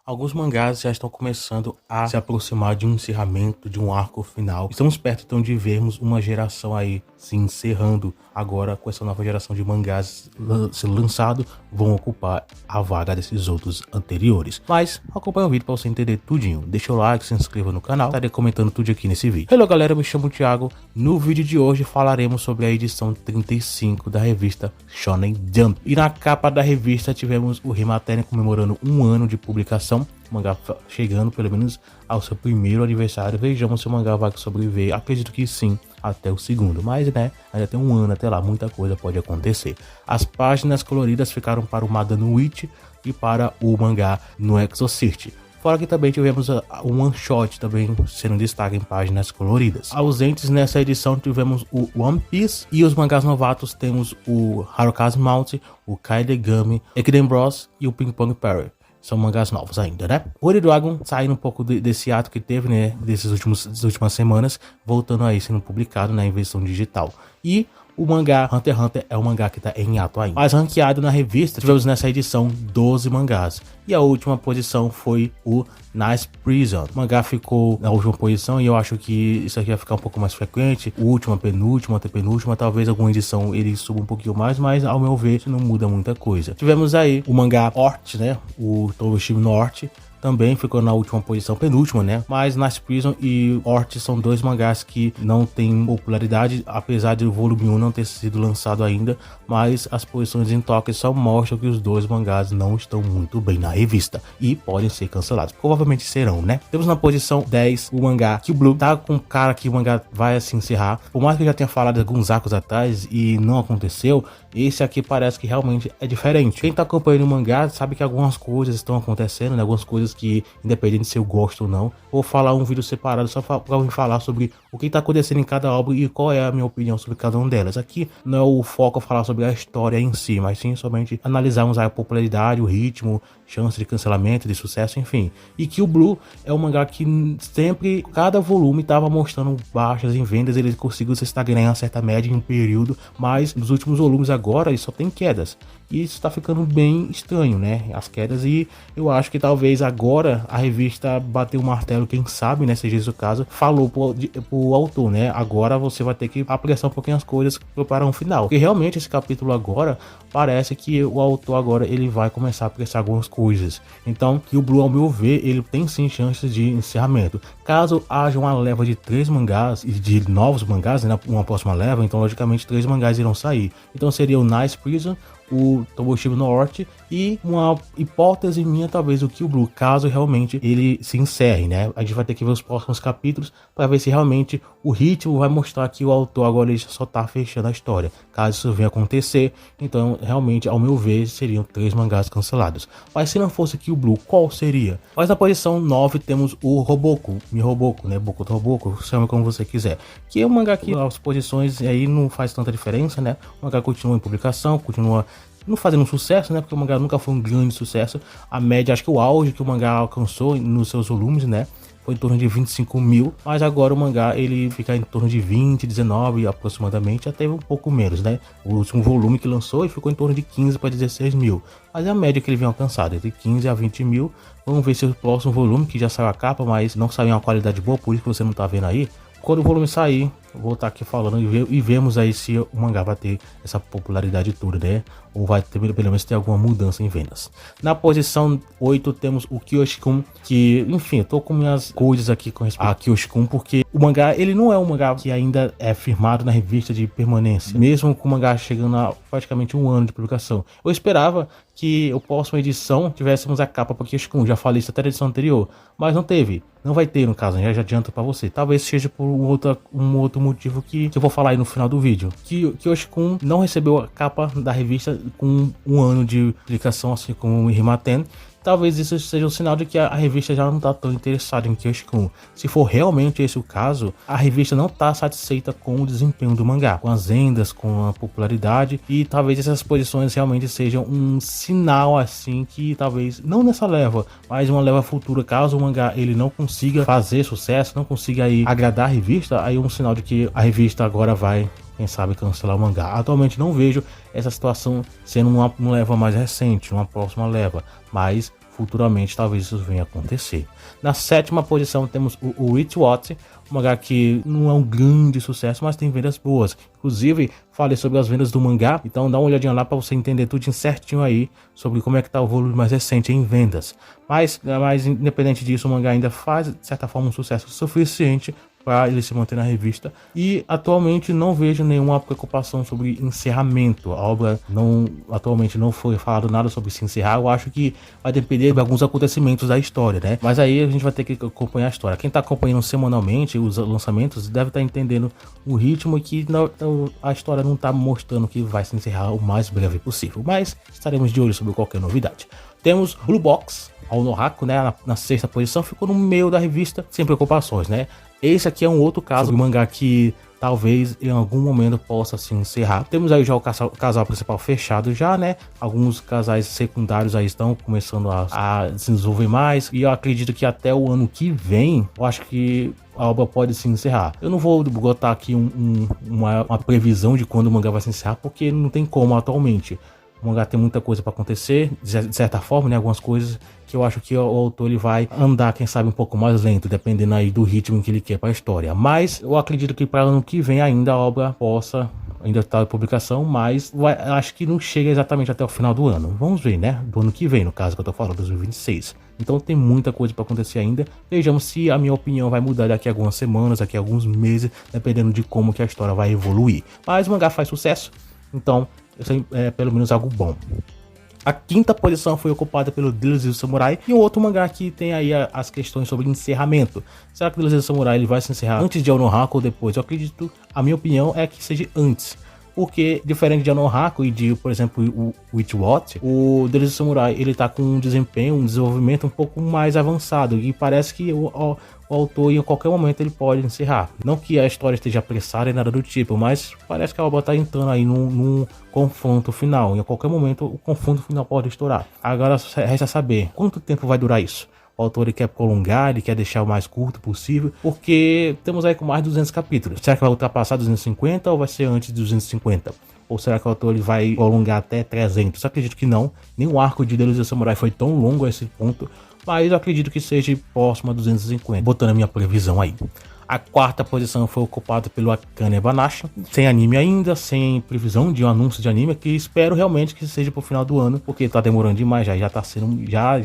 Alguns mangás já estão começando a se aproximar de um encerramento, de um arco final. Estamos perto então de vermos uma geração aí se encerrando. Agora, com essa nova geração de mangás sendo lançado, vão ocupar a vaga desses outros anteriores. Mas acompanha o vídeo para você entender tudinho. Deixa o like, se inscreva no canal, estarei comentando tudo aqui nesse vídeo. Hello galera, eu me chamo Thiago. No vídeo de hoje falaremos sobre a edição 35 da revista Shonen Jump. E na capa da revista tivemos o Rimaten comemorando um ano de publicação. O mangá chegando pelo menos ao seu primeiro aniversário. Vejamos se o mangá vai sobreviver. Acredito que sim, até o segundo, mas né, ainda tem um ano até lá, muita coisa pode acontecer. As páginas coloridas ficaram para o Madan Witch e para o mangá no Exorcist. Fora que também tivemos um one shot também sendo destaque em páginas coloridas. Ausentes nessa edição tivemos o One Piece e os mangás novatos temos o Harukaze Mount, o Kaidegami, Ekiden Bros e o Ping Pong Parry. São mangás novos ainda, né? Holy Dragon saindo um pouco desse ato que teve, né? Dessas últimas semanas, voltando aí sendo publicado na versão digital. E o mangá Hunter x Hunter é um mangá que tá em ato ainda. Mas ranqueado na revista, tivemos nessa edição 12 mangás. E a última posição foi o Nice Prison. O mangá ficou na última posição e eu acho que isso aqui vai ficar um pouco mais frequente. Última, penúltima, antepenúltima, talvez alguma edição ele suba um pouquinho mais, mas ao meu ver não muda muita coisa. Tivemos aí o mangá Ort, né? O Tomoshima no Ort. Também ficou na última posição, penúltima, né? Mas Nice Prison e Ort são dois mangás que não têm popularidade, apesar de o volume 1 não ter sido lançado ainda, mas as posições em Tóquio só mostram que os dois mangás não estão muito bem na revista e podem ser cancelados. Provavelmente serão, né? Temos na posição 10 o mangá Kill Blue. Tá com cara que o mangá vai se encerrar. Por mais que eu já tenha falado alguns arcos atrás e não aconteceu, esse aqui parece que realmente é diferente. Quem tá acompanhando o mangá sabe que algumas coisas estão acontecendo, né? Algumas coisas que, independente se eu gosto ou não, vou falar um vídeo separado só para falar sobre o que está acontecendo em cada obra e qual é a minha opinião sobre cada uma delas. Aqui não é o foco falar sobre a história em si, mas sim somente analisarmos a popularidade, o ritmo, chance de cancelamento, de sucesso, enfim. E que o Blue é um mangá que sempre, cada volume estava mostrando baixas em vendas, ele conseguiu se estagnar em uma certa média em um período, mas nos últimos volumes agora ele só tem quedas. E isso está ficando bem estranho, né? As quedas, e eu acho que talvez agora a revista bateu o martelo, quem sabe, né? Seja esse o caso, falou pro autor, né? Agora você vai ter que apressar um pouquinho as coisas para um final. Porque realmente esse capítulo agora, parece que o autor agora ele vai começar a apressar algumas coisas. Então, que o Blue, ao meu ver, ele tem sim chances de encerramento. Caso haja uma leva de 3 mangás, e de novos mangás, né? Uma próxima leva, então logicamente 3 mangás irão sair. Então seria o Nice Prison, o Tomoshima no Ort e uma hipótese minha, talvez o Kill Blue, caso realmente ele se encerre, né? A gente vai ter que ver os próximos capítulos para ver se realmente o ritmo vai mostrar que o autor agora ele só tá fechando a história. Caso isso venha acontecer, então realmente, ao meu ver, seriam 3 mangás cancelados. Mas se não fosse Kill Blue, qual seria? Mas na posição 9 temos o Roboku, né? Boku do Roboku, chame como você quiser. Que é um mangá que as posições aí não faz tanta diferença, né? O mangá continua em publicação, continua não fazendo um sucesso, né? Porque o mangá nunca foi um grande sucesso. A média, acho que o auge que o mangá alcançou nos seus volumes, né? Foi em torno de 25 mil, mas agora o mangá ele fica em torno de 20, 19 aproximadamente, até um pouco menos, né? O último volume que lançou e ficou em torno de 15 para 16 mil, mas é a média que ele vem alcançado, entre 15 a 20 mil. Vamos ver se o próximo volume, que já saiu a capa, mas não saiu em uma qualidade boa, por isso que você não tá vendo aí. Quando o volume sair, vou estar aqui falando e vemos aí se o mangá vai ter essa popularidade toda, né? Ou vai ter, pelo menos ter alguma mudança em vendas. Na posição 8 temos o Kyoshi-kun, que, enfim, eu tô com minhas coisas aqui com respeito a Kyoshi-kun, porque o mangá, ele não é um mangá que ainda é firmado na revista de permanência, mesmo com o mangá chegando a praticamente um ano de publicação. Eu esperava que a próxima edição tivéssemos a capa para Kyoshi-kun, já falei isso até na edição anterior, mas não teve. Não vai ter, no caso, já adianto para você. Talvez seja por um outro motivo que eu vou falar aí no final do vídeo. Que Kyoshi-kun não recebeu a capa da revista com um ano de publicação, assim como o Rimaten. Talvez isso seja um sinal de que a revista já não está tão interessada em Kyoshi-kun. Se for realmente esse o caso, a revista não está satisfeita com o desempenho do mangá, com as vendas, com a popularidade, e talvez essas posições realmente sejam um sinal assim que talvez, não nessa leva, mas uma leva futura, caso o mangá ele não consiga fazer sucesso, não consiga aí agradar a revista, aí é um sinal de que a revista agora vai, quem sabe, cancelar o mangá. Atualmente não vejo essa situação sendo uma leva mais recente, uma próxima leva, mas futuramente talvez isso venha a acontecer. Na sétima posição temos o Witch What, um mangá que não é um grande sucesso, mas tem vendas boas. Inclusive, falei sobre as vendas do mangá, então dá uma olhadinha lá para você entender tudo certinho aí sobre como é que tá o volume mais recente em vendas. Mas independente disso, o mangá ainda faz, de certa forma, um sucesso suficiente para ele se manter na revista, e atualmente não vejo nenhuma preocupação sobre encerramento. A obra atualmente não foi falado nada sobre se encerrar. Eu acho que vai depender de alguns acontecimentos da história, né? Mas aí a gente vai ter que acompanhar a história. Quem tá acompanhando semanalmente os lançamentos deve estar entendendo o ritmo, e que a história não tá mostrando que vai se encerrar o mais breve possível, mas estaremos de olho sobre qualquer novidade. Temos Blue Box, ao Nohaku, né, na sexta posição, ficou no meio da revista, sem preocupações, né? Esse aqui é um outro caso de mangá que talvez em algum momento possa se encerrar. Temos aí já o casal principal fechado já, né? Alguns casais secundários aí estão começando a se desenvolver mais, e eu acredito que até o ano que vem, eu acho que a obra pode se encerrar. Eu não vou botar aqui uma previsão de quando o mangá vai se encerrar, porque não tem como atualmente. O mangá tem muita coisa para acontecer, de certa forma, né? Algumas coisas que eu acho que o autor ele vai andar, quem sabe, um pouco mais lento, dependendo aí do ritmo que ele quer para a história. Mas eu acredito que para ano que vem ainda a obra possa ainda estar em publicação, mas acho que não chega exatamente até o final do ano. Vamos ver, né? Do ano que vem, no caso que eu tô falando, 2026. Então tem muita coisa para acontecer ainda. Vejamos se a minha opinião vai mudar daqui a algumas semanas, daqui a alguns meses, dependendo de como que a história vai evoluir. Mas o mangá faz sucesso, então é pelo menos algo bom. A quinta posição foi ocupada pelo Devil's Samurai, e um outro mangá que tem aí as questões sobre encerramento. Será que o Devil's Samurai ele vai se encerrar antes de Anohaku ou depois? Eu acredito, a minha opinião é que seja antes. Porque, diferente de Anohaku e de, por exemplo, o Witch What, o Devil's Samurai ele tá com um desempenho, um desenvolvimento um pouco mais avançado, e parece que o autor em qualquer momento ele pode encerrar. Não que a história esteja apressada e nada do tipo, mas parece que a obra está entrando aí num confronto final. Em qualquer momento o confronto final pode estourar. Agora resta saber quanto tempo vai durar isso. O autor ele quer prolongar, ele quer deixar o mais curto possível, porque temos aí com mais de 200 capítulos. Será que vai ultrapassar 250 ou vai ser antes de 250? Ou será que o autor ele vai prolongar até 300? Eu acredito que não. Nem o arco de Devil's Samurai foi tão longo a esse ponto, mas eu acredito que seja próximo a 250, botando a minha previsão aí. A quarta posição foi ocupada pelo Akane Banashi, sem anime ainda, sem previsão de um anúncio de anime, que espero realmente que seja pro final do ano, porque tá demorando demais, já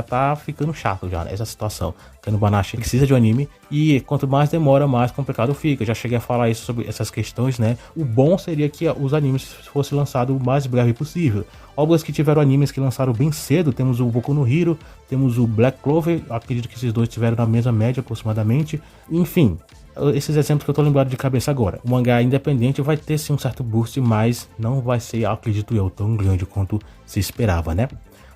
tá ficando chato já essa situação. Akane Banashi precisa de um anime, e quanto mais demora, mais complicado fica. Já cheguei a falar isso sobre essas questões, né? O bom seria que os animes fossem lançados o mais breve possível. Obras que tiveram animes que lançaram bem cedo, temos o Boku no Hero, temos o Black Clover, acredito que esses dois tiveram na mesma média aproximadamente. Enfim, esses exemplos que eu tô lembrado de cabeça agora. O mangá independente vai ter sim um certo boost, mas não vai ser, acredito eu, tão grande quanto se esperava, né?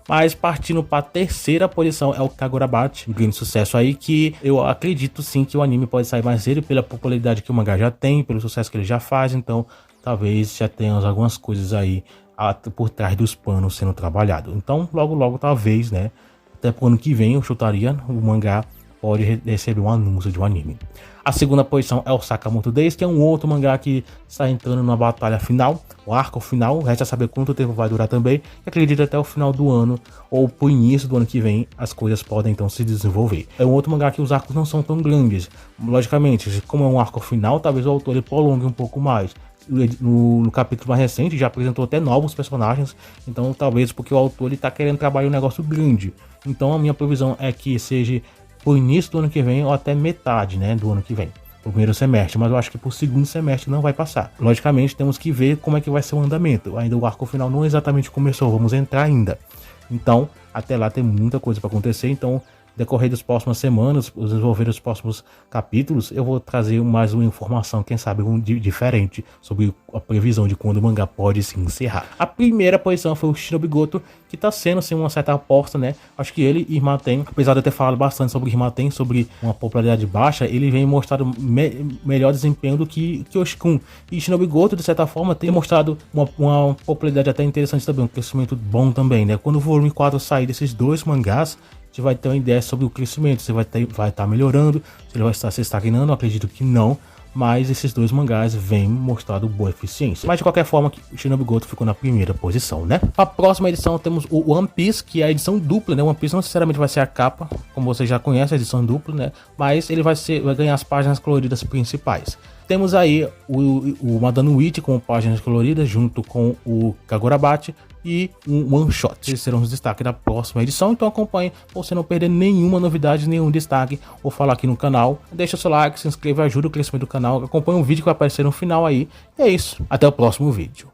Mas partindo para a terceira posição é o Kagurabat, um grande sucesso aí, que eu acredito sim que o anime pode sair mais cedo pela popularidade que o mangá já tem, pelo sucesso que ele já faz, então talvez já tenhamos algumas coisas aí por trás dos panos sendo trabalhado. Então logo talvez, né, até pro ano que vem eu chutaria, o mangá pode receber um anúncio de um anime. A segunda posição é o Sakamoto Days, que é um outro mangá que está entrando numa batalha final, o arco final. Resta saber quanto tempo vai durar também. Acredito até o final do ano ou pro início do ano que vem as coisas podem então se desenvolver. É um outro mangá que os arcos não são tão grandes. Logicamente, como é um arco final, talvez o autor ele prolongue um pouco mais. No capítulo mais recente já apresentou até novos personagens, então talvez porque o autor está querendo trabalhar um negócio grande. Então a minha previsão é que seja pro início do ano que vem ou até metade, né, do ano que vem, o primeiro semestre, mas eu acho que pro segundo semestre não vai passar. Logicamente temos que ver como é que vai ser o andamento, ainda o arco final não exatamente começou, vamos entrar ainda, então até lá tem muita coisa para acontecer. Então decorrer das próximas semanas, desenvolver os próximos capítulos, eu vou trazer mais uma informação, quem sabe diferente, sobre a previsão de quando o mangá pode se encerrar. A primeira posição foi o Shinobi Goto, que está sendo assim, uma certa aposta, né? Acho que ele e Irmaten, apesar de eu ter falado bastante sobre Irmaten, sobre uma popularidade baixa, ele vem mostrando melhor desempenho do que Yoshikun. E Shinobi Goto, de certa forma, tem mostrado uma popularidade até interessante também, um crescimento bom também, né? Quando o volume 4 sair desses dois mangás, a gente vai ter uma ideia sobre o crescimento, se vai estar melhorando, se ele vai estar se estagnando. Eu acredito que não, mas esses dois mangás vêm mostrando boa eficiência. Mas de qualquer forma, o Shinobi Goto ficou na primeira posição, né? A próxima edição temos o One Piece, que é a edição dupla, né? One Piece não necessariamente vai ser a capa, como você já conhece, a edição dupla, né? Mas ele vai ganhar as páginas coloridas principais. Temos aí o Madano Witch com páginas coloridas junto com o Kagurabachi e um one shot. Esses serão os destaques da próxima edição, então acompanhe para você não perder nenhuma novidade, nenhum destaque. Vou falar aqui no canal. Deixa seu like, se inscreva, ajuda o crescimento do canal. Acompanhe o vídeo que vai aparecer no final aí. E é isso, até o próximo vídeo.